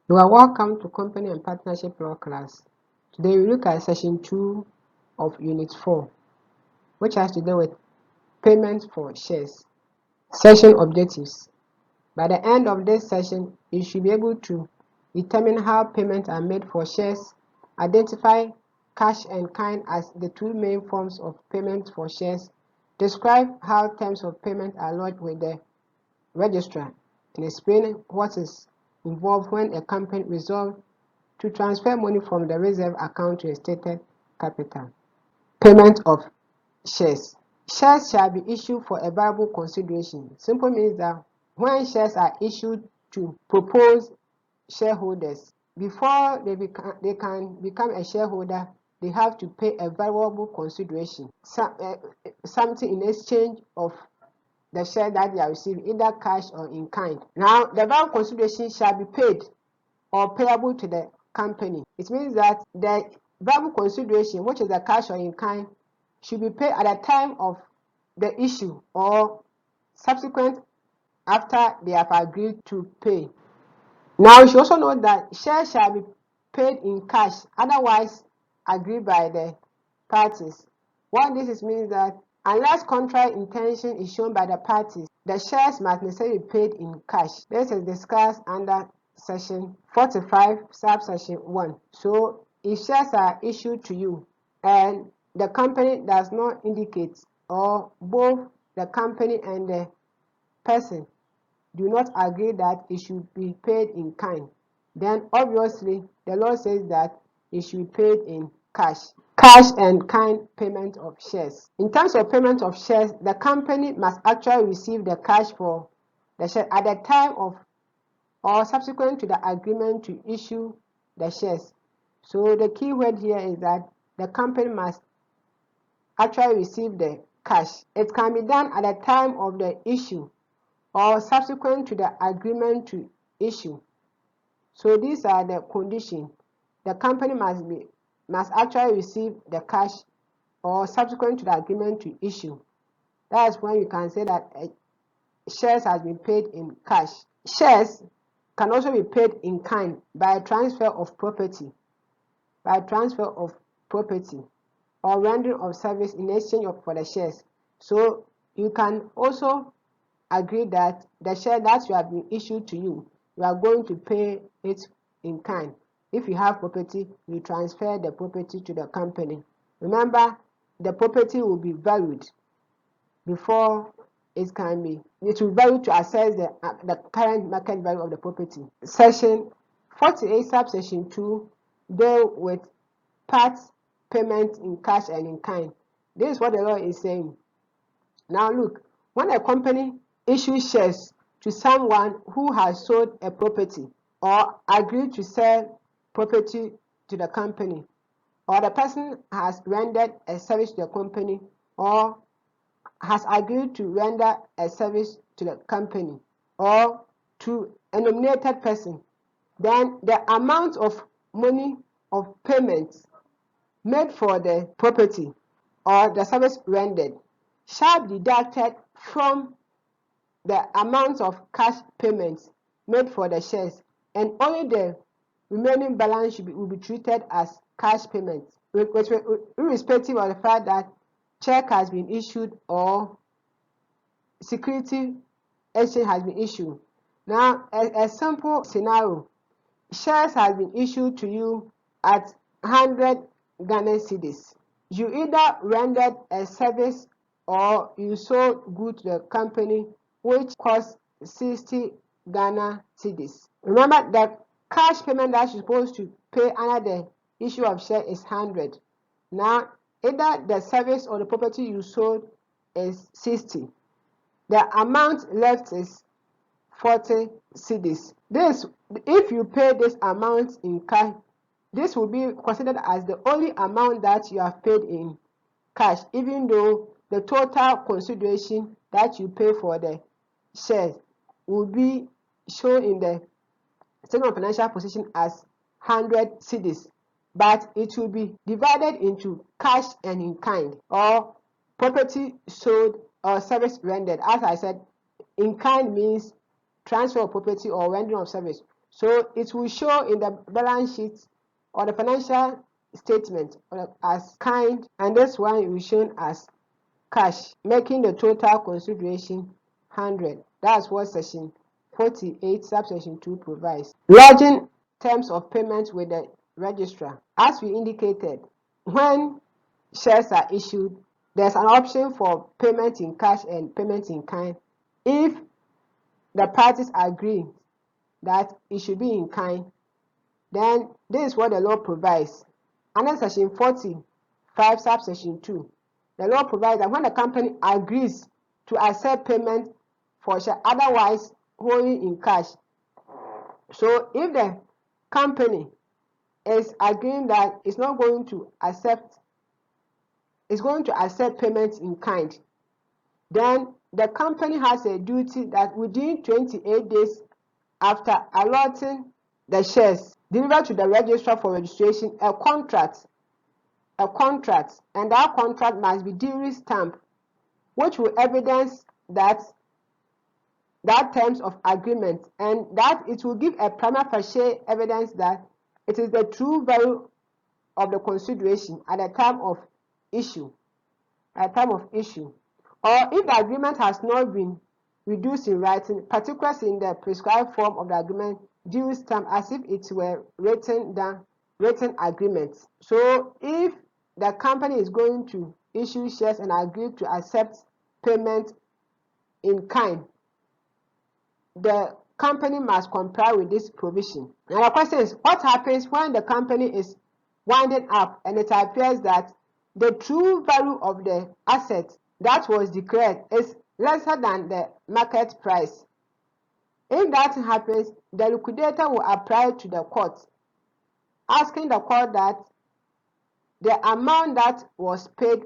You are welcome to Company and Partnership Law class. Today we look at Section 2 of Unit 4, which has to do with payment for shares. Session objectives. By the end of this session, you should be able to determine how payments are made for shares, identify cash and kind as the two main forms of payment for shares, describe how terms of payment are lodged with the registrar, and explain what is involved when a company resolves to transfer money from the reserve account to a stated capital. Payment of shares. Shares shall be issued for a variable consideration. Simple means that when shares are issued to proposed shareholders, before they can become a shareholder, they have to pay a variable consideration, something in exchange of the share that they are receiving, either cash or in kind. Now, the variable consideration shall be paid or payable to the company. It means that the variable consideration, which is the cash or in kind, should be paid at the time of the issue or subsequent after they have agreed to pay. Now, you should also know that shares shall be paid in cash, otherwise agreed by the parties. What this means that unless contrary intention is shown by the parties, the shares must necessarily be paid in cash. This is discussed under Section 45, subsection 1. So, if shares are issued to you and the company does not indicate, or both the company and the person do not agree that it should be paid in kind, then obviously the law says that it should be paid in cash. Cash and kind payment of shares. In terms of payment of shares, the company must actually receive the cash for the share at the time of or subsequent to the agreement to issue the shares. So the key word here is that the company must actually receive the cash. It can be done at the time of the issue or subsequent to the agreement to issue. So these are the conditions. The company must actually receive the cash or subsequent to the agreement to issue. That is when you can say that shares has been paid in cash. Shares can also be paid in kind by transfer of property, or rendering of service in exchange for the shares. So you can also agree that the share that you have been issued to you, you are going to pay it in kind. If you have property, you transfer the property to the company. Remember, the property will be valued before it will be valued to assess the current market value of the property. Section 48, subsection 2 deal with part payment in cash and in kind. This is what the law is saying. Now look, when a company issues shares to someone who has sold a property or agreed to sell property to the company, or the person has rendered a service to the company or has agreed to render a service to the company or to a nominated person, then the amount of money of payments made for the property or the service rendered shall be deducted from the amount of cash payments made for the shares, and only the remaining balance will be treated as cash payments, irrespective of the fact that check has been issued or security exchange has been issued. Now, a simple scenario: shares has been issued to you at 100 Ghana cedis. You either rendered a service or you sold goods to the company which cost 60 Ghana cedis. Remember, the cash payment that you're supposed to pay under the issue of share is 100. Now, either the service or the property you sold is 60. The amount left is 40 cedis. This, if you pay this amount in cash, this will be considered as the only amount that you have paid in cash, even though the total consideration that you pay for the shares will be shown in the statement of financial position as 100 cedis, but it will be divided into cash and in kind, or property sold or service rendered. As I said, in kind means transfer of property or rendering of service. So it will show in the balance sheet or the financial statement as kind, and this one will show as cash, making the total consideration 100. That's what section 48 subsection 2 provides. Lodging terms of payment with the registrar. As we indicated, when shares are issued, there's an option for payment in cash and payment in kind. If the parties agree that it should be in kind, then this is what the law provides. Under section 45 subsection 2, the law provides that when the company agrees to accept payment for share otherwise holding in cash, so if the company is agreeing that it's not going to accept, it's going to accept payments in kind, then the company has a duty that within 28 days after allotting the shares, deliver to the registrar for registration a contract, and that contract must be duly stamped, which will evidence that terms of agreement, and that it will give a prima facie evidence that it is the true value of the consideration at the time of issue. Or if the agreement has not been reduced in writing, particulars in the prescribed form of the agreement duly stamped as if it were written agreement. So if the company is going to issue shares and agree to accept payment in kind, the company must comply with this provision. Now the question is, what happens when the company is winding up and it appears that the true value of the asset that was declared is lesser than the market price? If that happens, the liquidator will apply to the court, asking the court that the amount that was paid,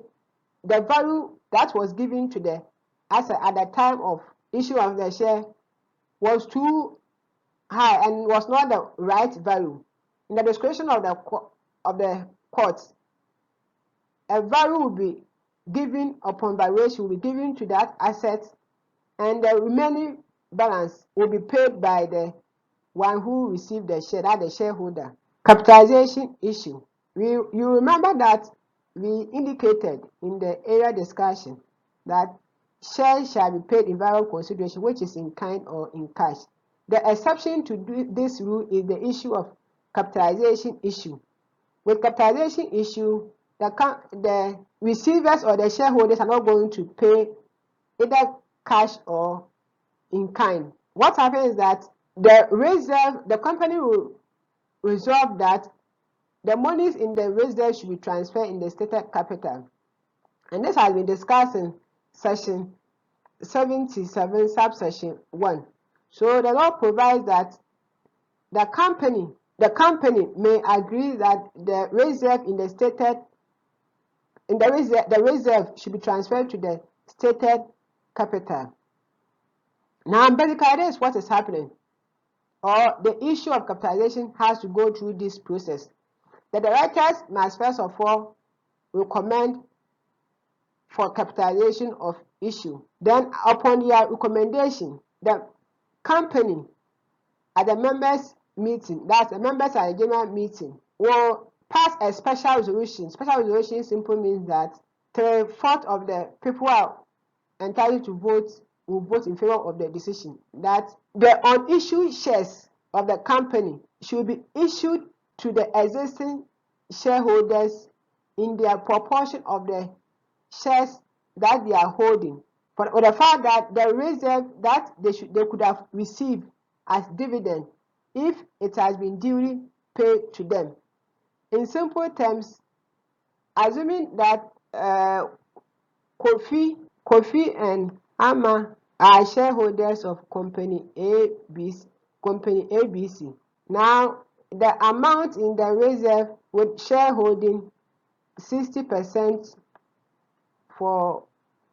the value that was given to the asset at the time of issue of the share was too high and was not the right value. In the discretion of the court, a value will be given upon valuation, will be given to that asset, and the remaining balance will be paid by the one who received the share, that the shareholder. Capitalization issue. You remember that we indicated in the area discussion that shares shall be paid in variable consideration, which is in kind or in cash. The exception to this rule is the issue of capitalization issue. With capitalization issue, the receivers or the shareholders are not going to pay either cash or in kind. What happens is that the company will resolve that the monies in the reserve should be transferred in the stated capital. And this has been discussed in section 77 subsection 1. So the law provides that the company may agree that the reserve in the stated the reserve should be transferred to the stated capital. Now basically this is what is happening, or the issue of capitalization has to go through this process. The directors must first of all recommend for capitalization of issue. Then upon their recommendation, the company at the members meeting, that's the members at the general meeting, will pass a special resolution. Special resolution simply means that 3/4 of the people are entitled to vote will vote in favor of the decision that the unissued shares of the company should be issued to the existing shareholders in their proportion of the shares that they are holding, for the fact that the reserve that they could have received as dividend if it has been duly paid to them. In simple terms, assuming that Kofi and Ama are shareholders of company ABC. Now, the amount in the reserve with shareholding 60% for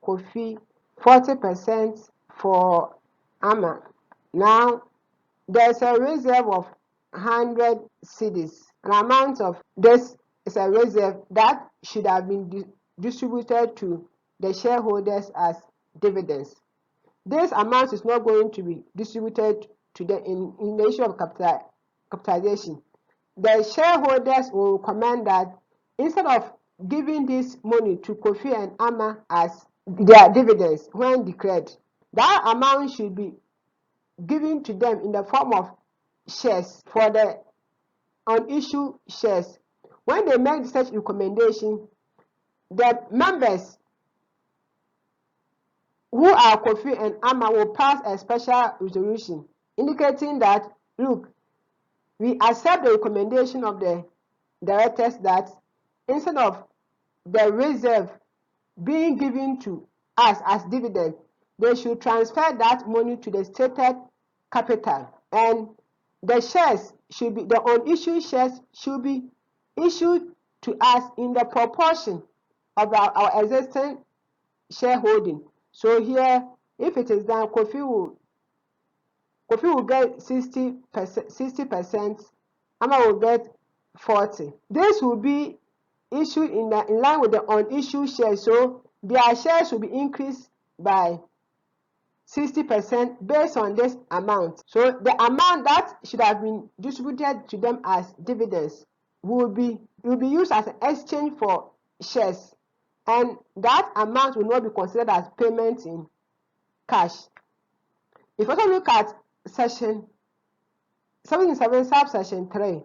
Kofi, 40% for Ama. Now, there's a reserve of 100 cedis. An amount of this is a reserve that should have been distributed to the shareholders as dividends. This amount is not going to be distributed to the in the issue of capitalization, the shareholders will recommend that instead of giving this money to Kofi and Ama as their dividends when declared, that amount should be given to them in the form of shares for the unissued shares. When they make such recommendation, the members who are Kofi and Ama will pass a special resolution indicating that, look, we accept the recommendation of the directors that instead of the reserve being given to us as dividend, they should transfer that money to the stated capital, and the shares should be, the unissued shares should be issued to us in the proportion of our existing shareholding. So here, if it is done, Kofi will get 60%, Ama will get 40%. This will be issued in line with the unissued shares, so their shares will be increased by 60% based on this amount. So the amount that should have been distributed to them as dividends will be used as an exchange for shares, and that amount will not be considered as payment in cash. If you also look at section 77 subsection 3,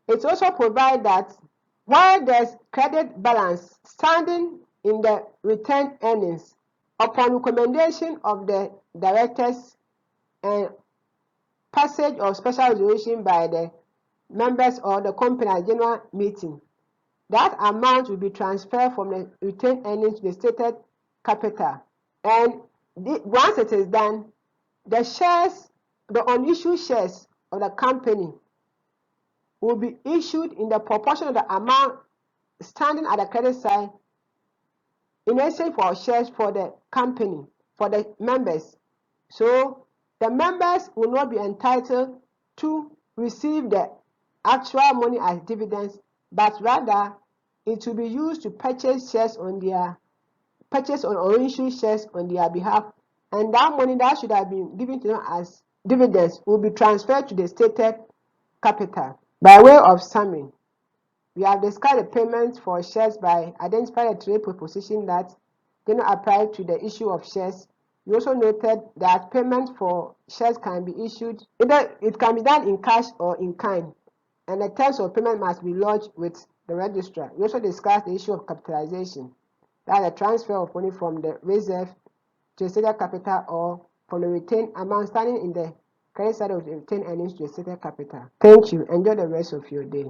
it also provides that while there's credit balance standing in the retained earnings, upon recommendation of the directors and passage of special resolution by the members of the company general meeting, that amount will be transferred from the retained earnings to the stated capital. And once it is done, the shares, the unissued shares of the company will be issued in the proportion of the amount standing at the credit side in exchange for shares for the company, for the members. So the members will not be entitled to receive the actual money as dividends, but rather it will be used to purchase shares on their unissued shares on their behalf, and that money that should have been given to them as dividends will be transferred to the stated capital. By way of summary, we have discussed the payments for shares by identifying the trade proposition that did not apply to the issue of shares. We also noted that payment for shares can be issued, either it can be done in cash or in kind, and the terms of payment must be lodged with the registrar. We also discussed the issue of capitalization, that is the transfer of money from the reserve to the stated capital or from the retained amount standing in the credit side of the retained earnings to the stated capital. Thank you. Enjoy the rest of your day.